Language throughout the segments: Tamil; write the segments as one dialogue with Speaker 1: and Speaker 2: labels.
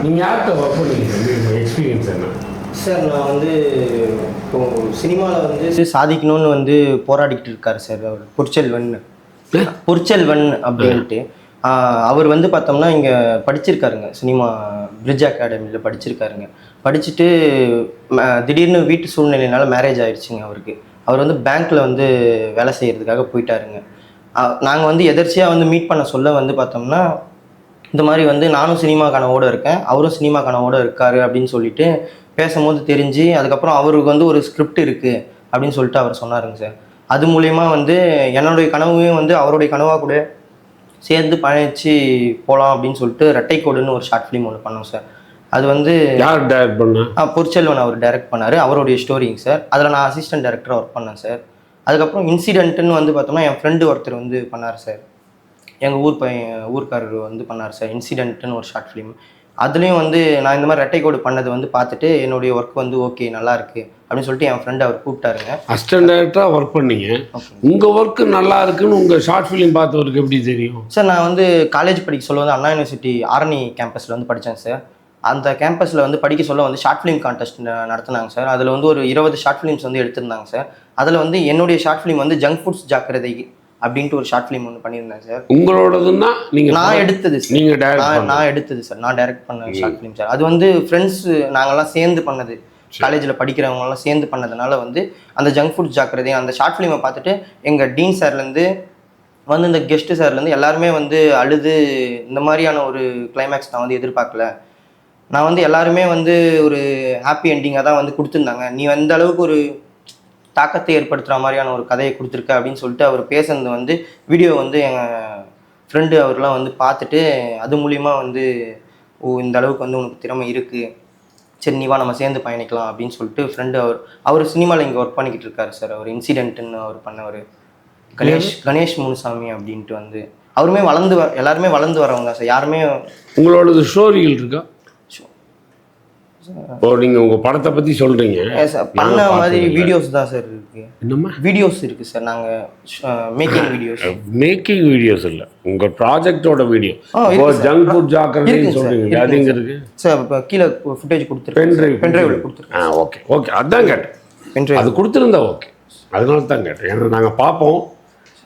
Speaker 1: நீங்கள் யார்கிட்ட ஒர்க் பண்ணிக்கிறீங்க, எக்ஸ்பீரியன்ஸ் என்ன
Speaker 2: சார்? நான் வந்து இப்போ சினிமாவில் வந்து சாதிக்கணும்னு வந்து போராடிக்கிட்டு இருக்காரு சார் அவர், பொற்செல்வன் அப்படின்ட்டு. அவர் வந்து பார்த்தோம்னா இங்கே படிச்சிருக்காருங்க, சினிமா பிரிட்ஜ் அகாடமியில் படிச்சிருக்காருங்க. படிச்சுட்டு திடீர்னு வீட்டு சூழ்நிலையினால மேரேஜ் ஆயிடுச்சுங்க அவருக்கு. அவர் வந்து பேங்க்கில் வந்து வேலை செய்கிறதுக்காக போயிட்டாருங்க. நாங்கள் வந்து எதர்ச்சியாக வந்து மீட் பண்ண சொல்ல வந்து பார்த்தோம்னா, இந்த மாதிரி வந்து நானும் சினிமா கனவோடு இருக்கேன், அவரும் சினிமா கனவோடு இருக்காரு அப்படின்னு சொல்லிட்டு பேசும்போது தெரிஞ்சு, அதுக்கப்புறம் அவருக்கு வந்து ஒரு ஸ்கிரிப்ட் இருக்குது அப்படின்னு சொல்லிட்டு அவர் சொன்னாருங்க சார். அது மூலயமா வந்து என்னுடைய கனவையும் வந்து அவருடைய கனவாக கூட சேர்ந்து பயணிச்சு போகலாம் அப்படின்னு சொல்லிட்டு ரெட்டைக்கோடுன்னு ஒரு ஷார்ட் ஃபிலிம் ஒன்று பண்ணோம் சார். அது வந்து
Speaker 1: யார் டைரக்ட் பண்ண?
Speaker 2: பொற்செல்வன் அவர் டைரக்ட் பண்ணார், அவருடைய ஸ்டோரிங்க சார். அதில் நான் அசிஸ்டன்ட் டைரக்டராக ஒர்க் பண்ணேன் சார். அதுக்கப்புறம் இன்சிடென்ட்டுன்னு வந்து பார்த்தோம்னா என் ஃப்ரெண்டு ஒருத்தர் வந்து பண்ணார் சார், எங்கள் ஊர்க்காரர் வந்து பண்ணார் சார், இன்சிடென்ட்டுன்னு ஒரு ஷார்ட் ஃபிலிம். அதுலேயும் வந்து நான் இந்த மாதிரி ரெட்டைக்கோடு பண்ணது வந்து பார்த்துட்டு என்னுடைய ஒர்க் வந்து ஓகே நல்லா இருக்குது அப்படின்னு சொல்லிட்டு என் ஃப்ரெண்டு அவர் கூப்பிட்டாருங்க.
Speaker 1: அசிஸ்டன்ட் டைரக்டராக ஒர்க் பண்ணீங்க, உங்கள் ஒர்க்கு நல்லா இருக்குன்னு உங்கள் ஷார்ட் ஃபிலிம் பார்த்தவருக்கு எப்படி தெரியும்
Speaker 2: சார்? நான் வந்து காலேஜ் படிக்க சொல்ல வந்து அண்ணா யூனிவர்சிட்டி ஆரணி கேம்பஸில் வந்து படித்தேன் சார். அந்த கேம்பஸில் வந்து படிக்க சொல்ல வந்து ஷார்ட் ஃபிலிம் கான்டெஸ்ட் நடத்தினாங்க சார். அதில் வந்து ஒரு 20 ஷார்ட் ஃபிலிம்ஸ் வந்து எடுத்திருந்தாங்க சார். அதில் வந்து என்னுடைய ஷார்ட் ஃபிலிம் வந்து ஜங்க் ஃபுட்ஸ் ஜாக்கிரதை அப்படின்ட்டு ஒரு ஷார்ட் ஃபிலிம் ஒன்று பண்ணியிருந்தேன் சார்.
Speaker 1: உங்களோடதுன்னா நீங்கள்
Speaker 2: நான் எடுத்தது சார்,
Speaker 1: நீங்கள்
Speaker 2: நான் எடுத்தது சார், நான் டைரக்ட் பண்ண ஷார்ட் ஃபிலிம் சார். அது வந்து ஃப்ரெண்ட்ஸ் நாங்கள்லாம் சேர்ந்து பண்ணது, காலேஜில் படிக்கிறவங்கலாம் சேர்ந்து பண்ணதுனால வந்து அந்த ஜங்க் ஃபுட்ஸ் ஜாக்கிரதை அந்த ஷார்ட் ஃபிலிமை பார்த்துட்டு எங்கள் டீன் சார்லேருந்து வந்து இந்த கெஸ்ட்டு சார்லேருந்து எல்லாருமே வந்து அழுது இந்த மாதிரியான ஒரு கிளைமேக்ஸ் நான் வந்து எதிர்பார்க்கல. நான் வந்து எல்லாருமே வந்து ஒரு ஹாப்பி என்டிங்காக தான் வந்து கொடுத்துருந்தாங்க. நீ அந்த அளவுக்கு ஒரு தாக்கத்தை ஏற்படுத்துகிற மாதிரியான ஒரு கதையை கொடுத்துருக்க அப்படின்னு சொல்லிட்டு அவர் பேசுனது வந்து வீடியோ வந்து எங்கள் ஃப்ரெண்டு அவர்லாம் வந்து பார்த்துட்டு அது மூலிமா வந்து ஓ இந்த அளவுக்கு வந்து உனக்கு திறமை இருக்குது, சரி நீ வா நம்ம சேர்ந்து பயணிக்கலாம் அப்படின்னு சொல்லிட்டு ஃப்ரெண்டு அவர் சினிமாவில் இங்கே ஒர்க் பண்ணிக்கிட்டு இருக்காரு சார். அவர் இன்சிடென்ட்டுன்னு அவர் பண்ணவர் கணேஷ் முனுசாமி அப்படின்ட்டு வந்து அவருமே எல்லாருமே வளர்ந்து வரவங்க சார். யாருமே
Speaker 1: உங்களோடது ஸ்டோரிகள் இருக்கா? ஓ, நீங்கள் உங்கள் படத்தை பற்றி சொல்கிறீங்க
Speaker 2: பண்ண மாதிரி வீடியோஸ் தான் சார் இருக்குது.
Speaker 1: என்னம்மா
Speaker 2: வீடியோஸ் இருக்குது சார், நாங்கள்
Speaker 1: மேக்கிங் வீடியோஸ் இல்லை, உங்கள் ப்ராஜெக்டோட வீடியோ. ஜங்க் ஃபுட் ஜாக்கிரதைன்னு சொல்கிறீங்க, அது எங்கே இருக்குது
Speaker 2: சார்? இப்போ கீழே ஃபுட்டேஜ் கொடுத்துருக்கேன், பென்ட்ரைவில் கொடுத்துருக்கேன்.
Speaker 1: ஓகே அதுதான் கேட்டேன், பென்ட்ரைவ் அது கொடுத்துருந்தா ஓகே, அதனால தான் கேட்டேன். ஏன்னா நாங்கள் பார்ப்போம்,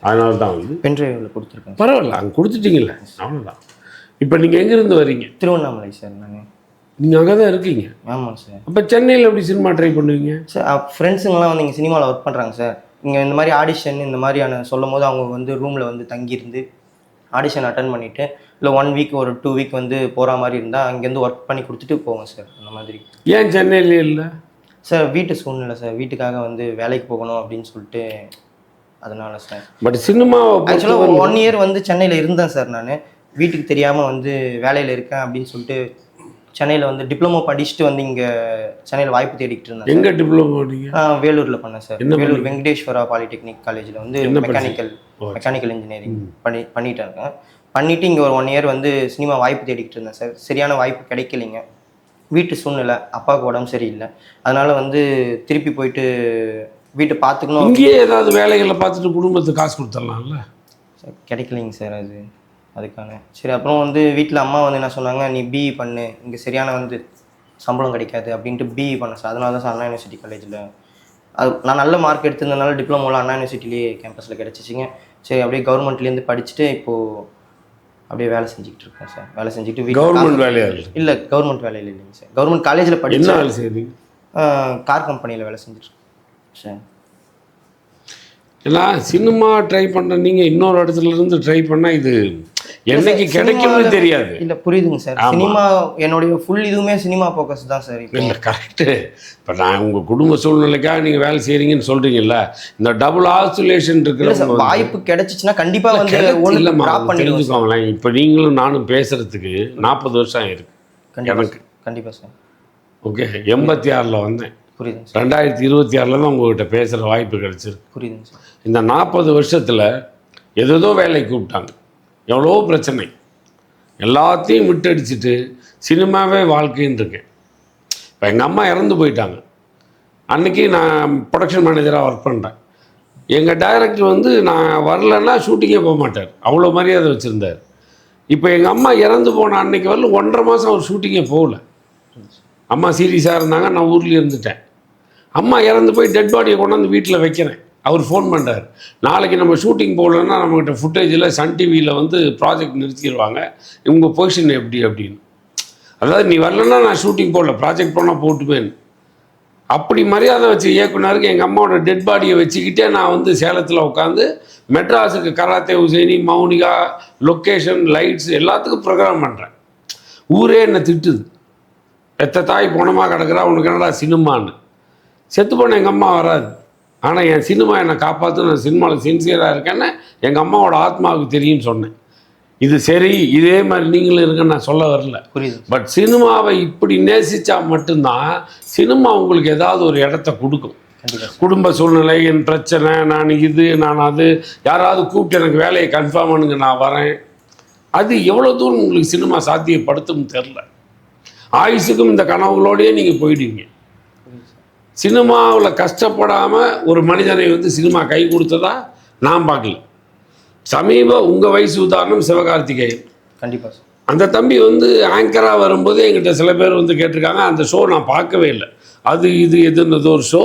Speaker 1: அதனால தான் வந்து
Speaker 2: பென்ட்ரைவில் கொடுத்துருக்கேன்.
Speaker 1: பரவாயில்ல, அங்கே கொடுத்துட்டீங்கல்ல, அவ்வளோதான். இப்போ நீங்கள் எங்கேருந்து வரீங்க?
Speaker 2: திருவண்ணாமலை சார்.
Speaker 1: நீங்கள் அங்கே தான் இருக்கீங்க?
Speaker 2: ஆமாம் சார்.
Speaker 1: அப்போ சென்னையில் எப்படி சினிமா ட்ரை பண்ணுவீங்க
Speaker 2: சார்? ஃப்ரெண்ட்ஸுங்கெல்லாம் வந்து இங்கே சினிமாவில் ஒர்க் பண்ணுறாங்க சார். இங்கே இந்த மாதிரி ஆடிஷன் இந்த மாதிரியான சொல்லும் போது அவங்க வந்து ரூமில் வந்து தங்கியிருந்து ஆடிஷன் அட்டன் பண்ணிவிட்டு இல்லை 1 வீக் ஒரு 2 வீக் வந்து போகிற மாதிரி இருந்தால் அங்கேருந்து ஒர்க் பண்ணி கொடுத்துட்டு போவோம் சார். அந்த மாதிரி.
Speaker 1: ஏன் சென்னையிலே இல்லை
Speaker 2: சார்? வீட்டு சூழ்நிலை சார், வீட்டுக்காக வந்து வேலைக்கு போகணும் அப்படின்னு சொல்லிட்டு அதனால சார்.
Speaker 1: பட் சினிமா
Speaker 2: ஆக்சுவலாக 1 இயர் வந்து சென்னையில் இருந்தேன் சார். நான் வீட்டுக்கு தெரியாமல் வந்து வேலையில் இருக்கேன் அப்படின்னு சொல்லிட்டு சென்னையில் வந்து டிப்ளமோ படிச்சுட்டு வந்து இங்கே சென்னையில் வாய்ப்பு தேடிக்கிட்டு இருந்தேன்.
Speaker 1: எங்கே டிப்ளமோ பண்ணீங்க?
Speaker 2: வேலூரில் பண்ணேன் சார். வேலூர் வெங்கடேஸ்வரா பாலிடெக்னிக் காலேஜில் வந்து மெக்கானிக்கல் இன்ஜினியரிங் பண்ணிட்டு இருக்கேன். பண்ணிவிட்டு இங்கே ஒரு 1 இயர் வந்து சினிமா வாய்ப்பு தேடிக்கிட்டு இருந்தேன் சார். சரியான வாய்ப்பு கிடைக்கலைங்க. வீட்டு சூழ்நிலை, அப்பாவுக்கு உடம்பு சரியில்லை, அதனால் வந்து திருப்பி போயிட்டு வீட்டை பார்த்துக்கணும்.
Speaker 1: இங்கேயே ஏதாவது வேலைகளை பார்த்துட்டு குடும்பத்துக்கு காசு கொடுத்துடலாம்ல
Speaker 2: சார்? கிடைக்கலைங்க சார் அதுக்கான. சரி, அப்புறம் வந்து வீட்டில் அம்மா வந்து என்ன சொன்னாங்க, நீ பிஇ பண்ணு, இங்கே சரியான வந்து சம்பளம் கிடைக்காது அப்படின்ட்டு பிஇ பண்ணேன் சார். அதனால தான் சார் அண்ணா யூனிவர்சிட்டி காலேஜில் நான் நல்ல மார்க் எடுத்திருந்ததுனால டிப்ளமோவில் அண்ணா யூனிவர்சிட்டிலேயே கேம்பஸில் கிடச்சிச்சிங்க. சரி, அப்படியே கவர்மெண்ட்லேருந்து படிச்சுட்டு இப்போது அப்படியே வேலை செஞ்சுக்கிட்டு இருக்கேன் சார். வேலை செஞ்சுக்கிட்டு
Speaker 1: கவர்மெண்ட் வேலையா? இல்லை,
Speaker 2: கவர்மெண்ட் வேலையில் இல்லைங்க சார். கவர்மெண்ட் காலேஜில் படிச்சு
Speaker 1: வேலை செய்யுங்க,
Speaker 2: கார் கம்பெனியில் வேலை செஞ்சுட்ருக்கேன் சார்.
Speaker 1: ஏன்னா சினிமா ட்ரை பண்ணுற நீங்கள் இன்னொரு இடத்துல இருந்து ட்ரை பண்ணால் இது என்னைக்கு கிடைக்கும்னு தெரியாது.
Speaker 2: இல்லை, புரியுதுங்க சார். சினிமா என்னுடைய ஃபுல் இதுவுமே சினிமா ஃபோக்கஸ் தான் சார்.
Speaker 1: இல்லை, கரெக்டு. இப்போ நான் உங்கள் குடும்ப சூழ்நிலைக்காக நீங்கள் வேலை செய்கிறீங்கன்னு சொல்கிறீங்கல்ல, இந்த டபுள் ஆசோலேஷன் இருக்கிற
Speaker 2: வாய்ப்பு கிடைச்சிச்சுன்னா கண்டிப்பாக வந்து
Speaker 1: தெரிஞ்சுக்கோங்களேன். இப்போ நீங்களும் நானும் பேசுகிறதுக்கு 40 வருஷம் ஆயிருக்கு எனக்கு.
Speaker 2: கண்டிப்பாக சார்.
Speaker 1: ஓகே, 86 வந்தேன்.
Speaker 2: புரியுதுங்க.
Speaker 1: 2026 தான் உங்கள்கிட்ட பேசுகிற வாய்ப்பு கிடைச்சிருக்கு.
Speaker 2: புரியுதுங்க சார்.
Speaker 1: இந்த 40 வருஷத்தில் ஏதோ வேலைக்கு கூப்பிட்டாங்க, எவ்வளோ பிரச்சனை, எல்லாத்தையும் விட்டடிச்சிட்டு சினிமாவே வாழ்க்கைன்னு இருக்கேன். இப்போ எங்கள் அம்மா இறந்து போயிட்டாங்க. அன்றைக்கி நான் ப்ரொடக்ஷன் மேனேஜராக ஒர்க் பண்ணுறேன். எங்கள் டைரக்டர் வந்து நான் வரலன்னா ஷூட்டிங்கே போக மாட்டார், அவ்வளோ மரியாதை வச்சுருந்தார். இப்போ எங்கள் அம்மா இறந்து போன அன்னைக்கு வரல 1.5 மாதம் அவர் ஷூட்டிங்கே போகல. அம்மா சீரியஸாக இருந்தாங்க, நான் ஊர்லேயே இருந்துட்டேன். அம்மா இறந்து போய் டெட் பாடியை கொண்டாந்து வீட்டில் வைக்கிறேன். அவர் ஃபோன் பண்ணுறாரு, நாளைக்கு நம்ம ஷூட்டிங் போகலன்னா நம்மகிட்ட ஃபுட்டேஜில் சன் டிவியில் வந்து ப்ராஜெக்ட் நிறுத்திடுவாங்க, உங்கள் பொசிஷன் எப்படி அப்படின்னு. அதாவது நீ வரலன்னா நான் ஷூட்டிங் போடல, ப்ராஜெக்ட் போனால் போட்டுப்பேன். அப்படி மரியாதை வச்சு இயக்குனருக்கு எங்கள் அம்மாவோட டெட் பாடியை வச்சுக்கிட்டே நான் வந்து சேலத்தில் உட்காந்து மெட்ராஸுக்கு karate Hussaini, Mounika, location, lights எல்லாத்துக்கும் ப்ரோக்ராம் பண்ணுறேன். ஊரே என்னை திட்டுது, எத்த தாய் போனமாக கிடக்குறா, உனக்கு என்னடா சினிமான்னு. செத்து போன எங்கள் அம்மா வராது, ஆனால் என் சினிமா என்னை காப்பாற்று, நான் சினிமாவில் சின்சியராக இருக்கேன்னு எங்கள் அம்மாவோட ஆத்மாவுக்கு தெரியும்னு சொன்னேன். இது சரி, இதே மாதிரி நீங்களும் இருக்குன்னு நான் சொல்ல வரல.
Speaker 2: புரியுது.
Speaker 1: பட் சினிமாவை இப்படி நேசித்தா மட்டும்தான் சினிமா உங்களுக்கு ஏதாவது ஒரு இடத்த கொடுக்கும். குடும்ப சூழ்நிலை, என் பிரச்சனை, நான் இது நான் அது, யாராவது கூப்பிட்டு எனக்கு வேலையை கன்ஃபார்ம் பண்ணுங்க நான் வரேன், அது எவ்வளோ தூரம் உங்களுக்கு சினிமா சாத்தியப்படுத்தும்னு தெரில. ஆயுசுக்கும் இந்த கனவுகளோடையே நீங்கள் போயிடுவீங்க. சினிமாவில் கஷ்டப்படாமல் ஒரு மனிதனை வந்து சினிமா கை கொடுத்ததா நான் பார்க்கல. உங்கள் வயசு உதாரணம் சிவகார்த்திகேயன்.
Speaker 2: கண்டிப்பாக சார். அந்த
Speaker 1: தம்பி வந்து ஆங்கராக வரும்போது எங்கிட்ட சில பேர் வந்து கேட்டிருக்காங்க, அந்த ஷோ நான் பார்க்கவே இல்லை. அது இது எதுன்னது ஒரு ஷோ,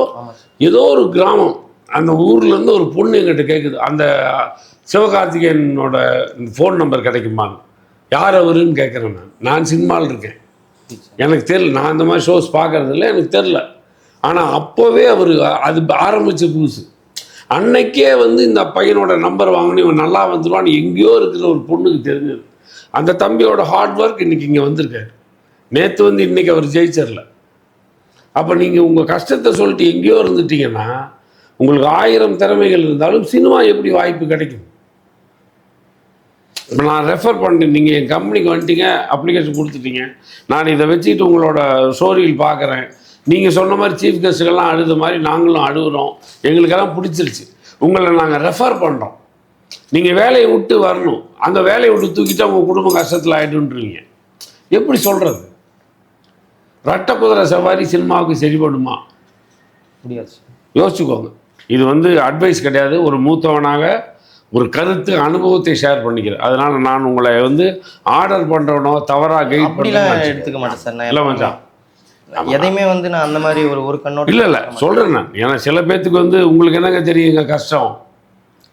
Speaker 1: ஏதோ ஒரு கிராமம், அந்த ஊர்லேருந்து ஒரு பொண்ணு எங்கிட்ட கேட்குது, அந்த சிவகார்த்திகேயனோட ஃபோன் நம்பர் கிடைக்குமான்னு. யார் அவருன்னு கேட்குறேன். நான் சினிமாவில் இருக்கேன், எனக்கு தெரியல, நான் அந்த மாதிரி ஷோஸ் பார்க்குறதில்ல, எனக்கு தெரில. ஆனால் அப்போவே அவர் அது ஆரம்பித்த புதுசு. அன்னைக்கே வந்து இந்த பையனோட நம்பர் வாங்கினு இவன் நல்லா வந்துடுவான்னு எங்கேயோ இருக்கிற ஒரு பொண்ணுக்கு தெரிஞ்சது. அந்த தம்பியோட ஹார்ட் ஒர்க் இன்றைக்கி இங்கே வந்திருக்காரு. நேற்று வந்து இன்றைக்கி அவர் ஜெயிச்சிடல. அப்போ நீங்கள் உங்கள் கஷ்டத்தை சொல்லிட்டு எங்கேயோ இருந்துட்டீங்கன்னா, உங்களுக்கு 1000 திறமைகள் இருந்தாலும் சினிமா எப்படி வாய்ப்பு கிடைக்கும்? இப்போ நான் ரெஃபர் பண்ணிட்டேன், நீங்கள் என் கம்பெனிக்கு வந்துட்டீங்க, அப்ளிகேஷன் கொடுத்துட்டீங்க, நான் இதை வச்சுக்கிட்டு உங்களோட ஸ்டோரியில் பார்க்குறேன், நீங்கள் சொன்ன மாதிரி சீஃப் கெஸ்ட்டுகள்லாம் அழுத மாதிரி நாங்களும் அழுகுறோம், எங்களுக்கெல்லாம் பிடிச்சிருச்சு, உங்களை நாங்கள் ரெஃபர் பண்ணுறோம், நீங்கள் வேலையை விட்டு வரணும், அந்த வேலையை விட்டு தூக்கிட்டு உங்கள் குடும்பம் கஷ்டத்தில் ஆகிடுன்றீங்க. எப்படி சொல்கிறது? ரட்ட குதிரை சவாரி சினிமாவுக்கு சரிப்படுமா?
Speaker 2: முடியாது.
Speaker 1: யோசிச்சுக்கோங்க. இது வந்து அட்வைஸ் கிடையாது, ஒரு மூத்தவனாக ஒரு கருத்து அனுபவத்தை ஷேர் பண்ணிக்கிறேன். அதனால் நான் உங்களை வந்து ஆர்டர் பண்ணுறவனோ தவறாக கைட் பண்ணலாம்
Speaker 2: எடுத்துக்க மாட்டேன் சார்.
Speaker 1: இல்லை மச்சான்,
Speaker 2: எதையுமே வந்து நான் அந்த மாதிரி ஒரு கண்ணோட்டம்
Speaker 1: இல்லை சொல்கிறேன் நான். ஏன்னா சில பேர்த்துக்கு வந்து உங்களுக்கு என்னங்க தெரியும் எங்கள் கஷ்டம்,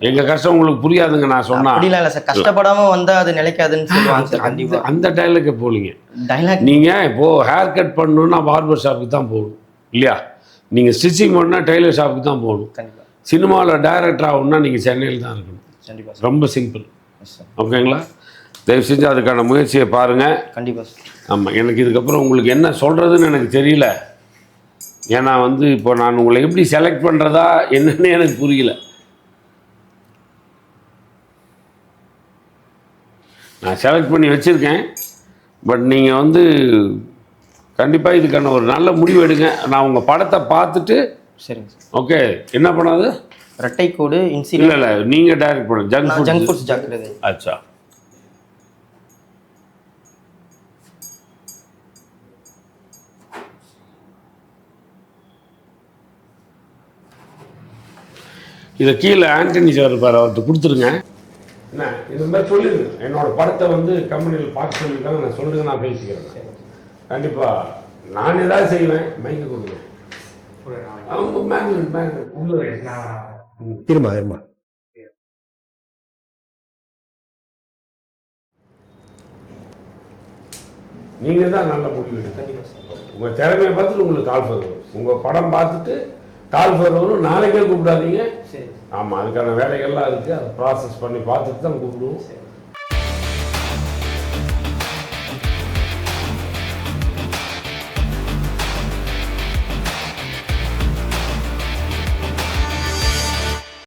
Speaker 1: எங்கள் கஷ்டம் உங்களுக்கு புரியாதுங்க நான் சொன்னா.
Speaker 2: அப்படிலாம் இல்லை சார், கஷ்டப்படாமல் வந்தால் அது நிலைக்காதுன்னு சொல்லுவாங்க சார். கண்டிப்பாக
Speaker 1: அந்த டைலாக்கை போலிங்க.
Speaker 2: டைலாக்
Speaker 1: நீங்கள் இப்போது ஹேர் கட் பண்ணணுன்னா பார்பர் ஷாப்புக்கு தான் போகணும் இல்லையா? நீங்கள் ஸ்டிச்சிங் பண்ணால் டெய்லர் ஷாப்புக்கு தான் போகணும்.
Speaker 2: கண்டிப்பாக.
Speaker 1: சினிமாவில் டைரக்டர் ஆகணும்னா நீங்கள் சென்னையில் தான் இருக்கணும்.
Speaker 2: கண்டிப்பாக.
Speaker 1: ரொம்ப சிம்பிள். ஓகேங்களா? தயவு செஞ்சு அதுக்கான முயற்சியை பாருங்கள்.
Speaker 2: கண்டிப்பாக சார்.
Speaker 1: ஆமாம், எனக்கு இதுக்கப்புறம் உங்களுக்கு என்ன சொல்கிறதுன்னு எனக்கு தெரியல. ஏன்னா வந்து இப்போ நான் உங்களை எப்படி செலக்ட் பண்ணுறதா என்னன்னு எனக்கு புரியல. நான் செலக்ட் பண்ணி வச்சுருக்கேன், பட் நீங்கள் வந்து கண்டிப்பாக இதுக்கான ஒரு நல்ல முடிவு எடுங்க. நான் உங்கள் படத்தை பார்த்துட்டு
Speaker 2: சரிங்க சார்.
Speaker 1: ஓகே என்ன பண்ணாது
Speaker 2: ரெட்டைக்கோடு இன்சிடென்ட்
Speaker 1: இல்லை நீங்கள் டைரக்ட் பண்ணுங்க.
Speaker 2: ஜங்க் ஃபுட்ஸ் ஜாக்கிரதை.
Speaker 1: அச்சா, இதை கீழே ஆண்டனி சார் இருப்பார், அவர்கிட்ட கொடுத்துருங்க. என்ன இந்த மாதிரி சொல்லிடுங்க, என்னோட படத்தை வந்து கம்பெனியில் பார்க்க சொல்லியிருக்காங்க, நான் சொல்லுங்க, நான் பேசிக்கிறேன். கண்டிப்பாக நான் ஏதாவது செய்வேன். மைக்கு கொடுங்க.
Speaker 3: இருமா இருமா.
Speaker 1: நீங்கள் தான் நல்ல முடிவு எடுங்க. உங்கள் திறமையை பார்த்துட்டு உங்களுக்கு கால் வரும், உங்கள் படம் பார்த்துட்டு கால் வரும். நாளைக்கே கூப்பிடாதீங்க. ஆமாம், அதுக்கான வேலைகள்லாம் இருக்குது, அதை ப்ராசஸ் பண்ணி பார்த்துட்டு தான் கூப்பிடுவோம்.